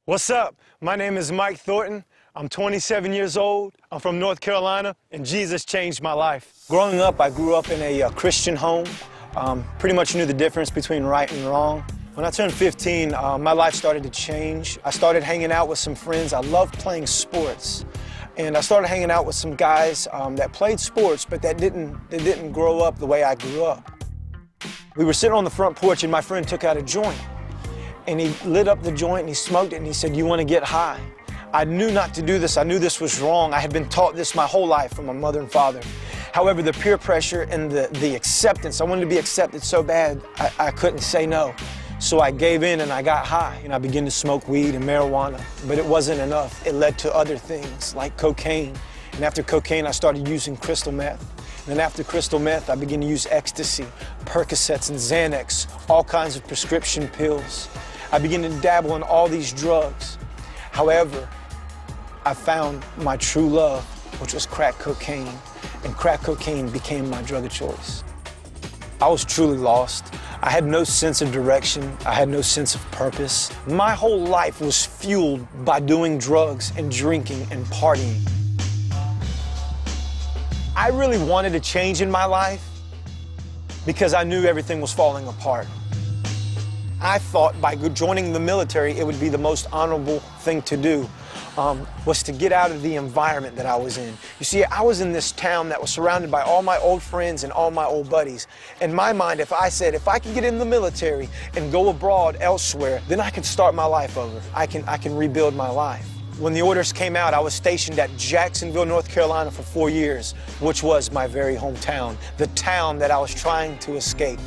What's up? My name is Mike Thornton. I'm 27 years old. I'm from North Carolina, and Jesus changed my life. Growing up, I grew up in a Christian home. Pretty much knew the difference between right and wrong. When I turned 15, my life started to change. I started hanging out with some friends. I loved playing sports. And I started hanging out with some guys that played sports, but that didn't grow up the way I grew up. We were sitting on the front porch, and my friend took out a joint. And he lit up the joint, and he smoked it, and he said, "You want to get high?" I knew not to do this. I knew this was wrong. I had been taught this my whole life from my mother and father. However, the peer pressure and the acceptance, I wanted to be accepted so bad, I couldn't say no. So I gave in and I got high, and I began to smoke weed and marijuana. But it wasn't enough. It led to other things like cocaine. And after cocaine, I started using crystal meth. And then after crystal meth, I began to use ecstasy, Percocets and Xanax, all kinds of prescription pills. I began to dabble in all these drugs. However, I found my true love, which was crack cocaine, and crack cocaine became my drug of choice. I was truly lost. I had no sense of direction. I had no sense of purpose. My whole life was fueled by doing drugs and drinking and partying. I really wanted a change in my life because I knew everything was falling apart. I thought by joining the military, it would be the most honorable thing to do, was to get out of the environment that I was in. You see, I was in this town that was surrounded by all my old friends and all my old buddies. In my mind, if I could get in the military and go abroad elsewhere, then I can start my life over. I can rebuild my life. When the orders came out, I was stationed at Jacksonville, North Carolina for 4 years, which was my very hometown, the town that I was trying to escape.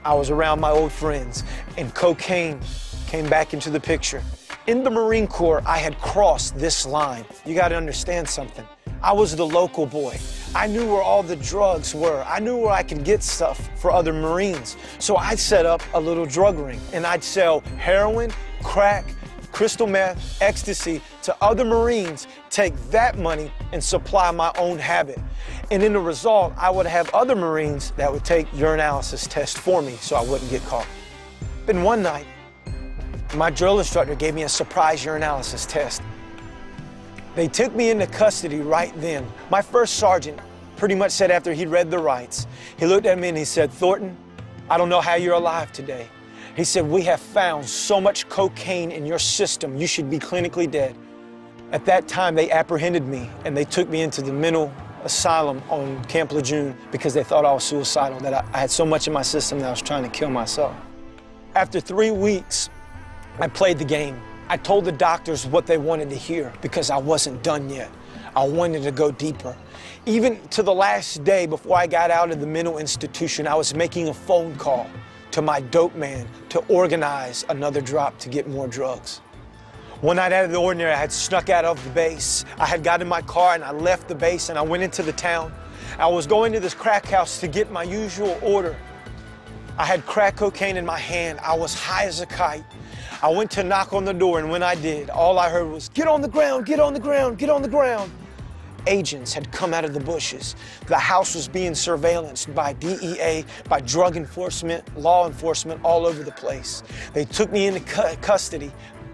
I was around my old friends, and cocaine came back into the picture. In the Marine Corps, I had crossed this line. You got to understand something. I was the local boy. I knew where all the drugs were. I knew where I could get stuff for other Marines. So I'd set up a little drug ring, and I'd sell heroin, crack, crystal meth, ecstasy to other Marines, take that money and supply my own habit. And in the result, I would have other Marines that would take urinalysis tests for me so I wouldn't get caught. Then one night, my drill instructor gave me a surprise urinalysis test. They took me into custody right then. My first sergeant pretty much said after he'd read the rights, he looked at me and he said, "Thornton, I don't know how you're alive today." He said, "We have found so much cocaine in your system, you should be clinically dead." At that time, they apprehended me and they took me into the mental asylum on Camp Lejeune because they thought I was suicidal, that I had so much in my system that I was trying to kill myself. After 3 weeks, I played the game. I told the doctors what they wanted to hear because I wasn't done yet. I wanted to go deeper. Even to the last day before I got out of the mental institution, I was making a phone call to my dope man to organize another drop to get more drugs. One night out of the ordinary, I had snuck out of the base. I had got in my car and I left the base and I went into the town. I was going to this crack house to get my usual order. I had crack cocaine in my hand. I was high as a kite. I went to knock on the door, and when I did, all I heard was, "Get on the ground, get on the ground, get on the ground." Agents had come out of the bushes. The house was being surveillanced by DEA, by drug enforcement, law enforcement all over the place. They took me into custody,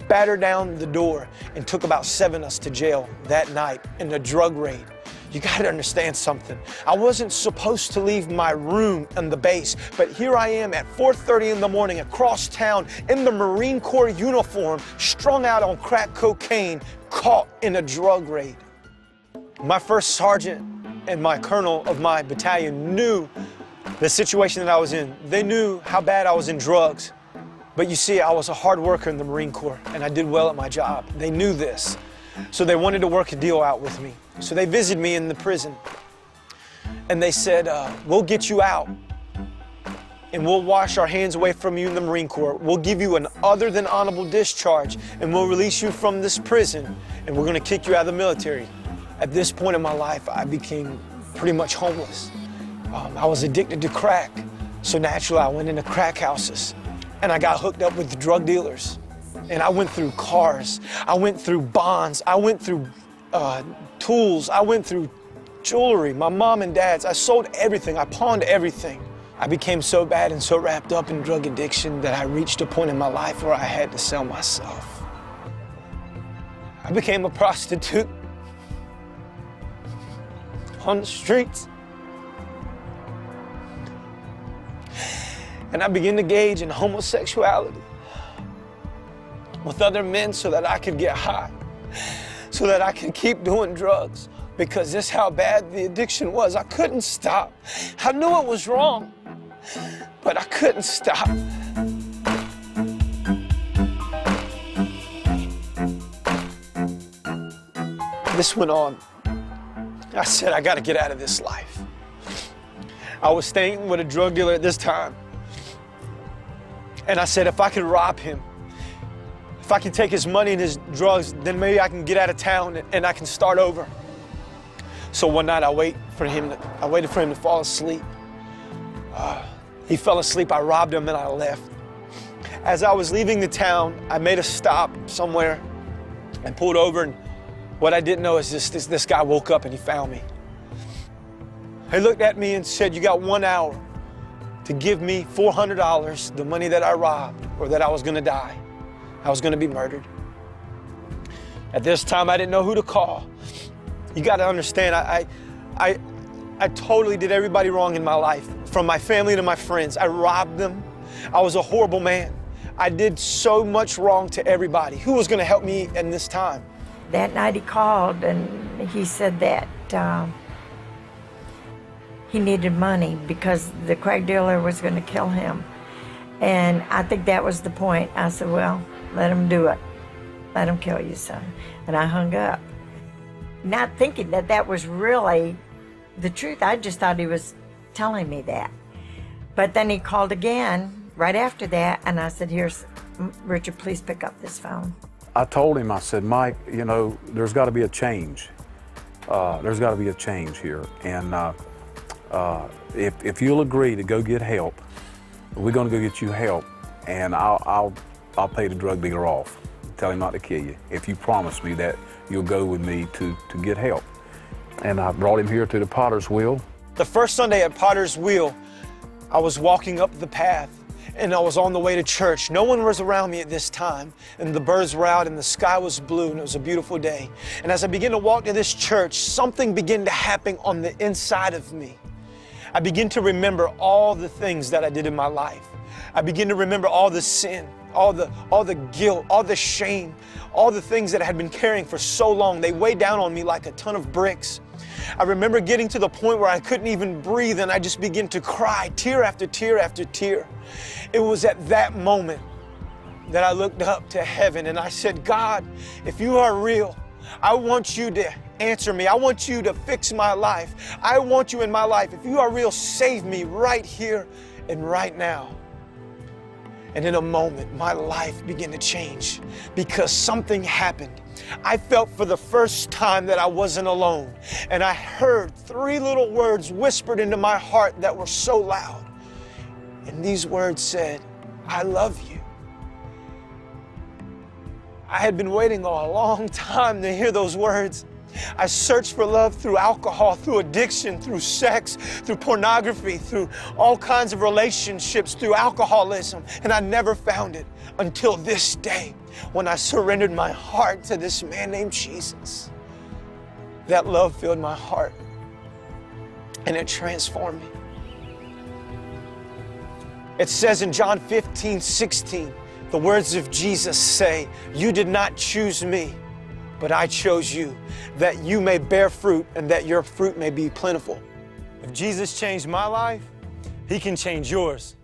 battered down the door, and took about 7 of us to jail that night in a drug raid. You gotta understand something. I wasn't supposed to leave my room in the base, but here I am at 4:30 in the morning across town in the Marine Corps uniform, strung out on crack cocaine, caught in a drug raid. My first sergeant and my colonel of my battalion knew the situation that I was in. They knew how bad I was in drugs. But you see, I was a hard worker in the Marine Corps, and I did well at my job. They knew this. So they wanted to work a deal out with me. So they visited me in the prison, and they said, "We'll get you out, and we'll wash our hands away from you in the Marine Corps. We'll give you an other than honorable discharge, and we'll release you from this prison, and we're gonna kick you out of the military." At this point in my life, I became pretty much homeless. I was addicted to crack, so naturally I went into crack houses, and I got hooked up with the drug dealers. And I went through cars, I went through bonds, I went through tools, I went through jewelry, my mom and dad's. I sold everything, I pawned everything. I became so bad and so wrapped up in drug addiction that I reached a point in my life where I had to sell myself. I became a prostitute on the streets. And I began to engage in homosexuality with other men so that I could get high, so that I could keep doing drugs, because this is how bad the addiction was. I couldn't stop. I knew it was wrong, but I couldn't stop. This went on. I said, I gotta get out of this life. I was staying with a drug dealer at this time. And I said, if I could rob him, if I can take his money and his drugs, then maybe I can get out of town and I can start over. So one night I waited for him to fall asleep. He fell asleep, I robbed him, and I left. As I was leaving the town, I made a stop somewhere and pulled over, and what I didn't know is this guy woke up and he found me. He looked at me and said, you got 1 hour to give me $400, the money that I robbed, or that I was gonna die. I was gonna be murdered. At this time, I didn't know who to call. You gotta understand, I totally did everybody wrong in my life, from my family to my friends. I robbed them. I was a horrible man. I did so much wrong to everybody. Who was gonna help me in this time? That night he called and he said that he needed money because the crack dealer was going to kill him. And I think that was the point. I said, well, let him do it. Let him kill you, son. And I hung up. Not thinking that that was really the truth. I just thought he was telling me that. But then he called again right after that, and I said, here's, Richard, please pick up this phone. I told him, I said, Mike, you know, there's got to be a change. There's got to be a change here. And if you'll agree to go get help, we're going to go get you help, and I'll pay the drug dealer off. Tell him not to kill you. If you promise me that you'll go with me to get help. And I brought him here to the Potter's Wheel. The first Sunday at Potter's Wheel, I was walking up the path, and I was on the way to church. No one was around me at this time, and the birds were out, and the sky was blue, and it was a beautiful day. And as I began to walk to this church, something began to happen on the inside of me. I began to remember all the things that I did in my life. I began to remember all the sin, all the guilt, all the shame, all the things that I had been carrying for so long. They weighed down on me like a ton of bricks. I remember getting to the point where I couldn't even breathe, and I just began to cry, tear after tear after tear. It was at that moment that I looked up to heaven and I said, God, if you are real, I want you to answer me. I want you to fix my life. I want you in my life. If you are real, save me right here and right now. And in a moment, my life began to change because something happened. I felt for the first time that I wasn't alone. And I heard 3 little words whispered into my heart that were so loud. And these words said, I love you. I had been waiting a long time to hear those words. I searched for love through alcohol, through addiction, through sex, through pornography, through all kinds of relationships, through alcoholism, and I never found it until this day when I surrendered my heart to this man named Jesus. That love filled my heart and it transformed me. It says in John 15:16, the words of Jesus say, you did not choose me, but I chose you, that you may bear fruit and that your fruit may be plentiful. If Jesus changed my life, He can change yours.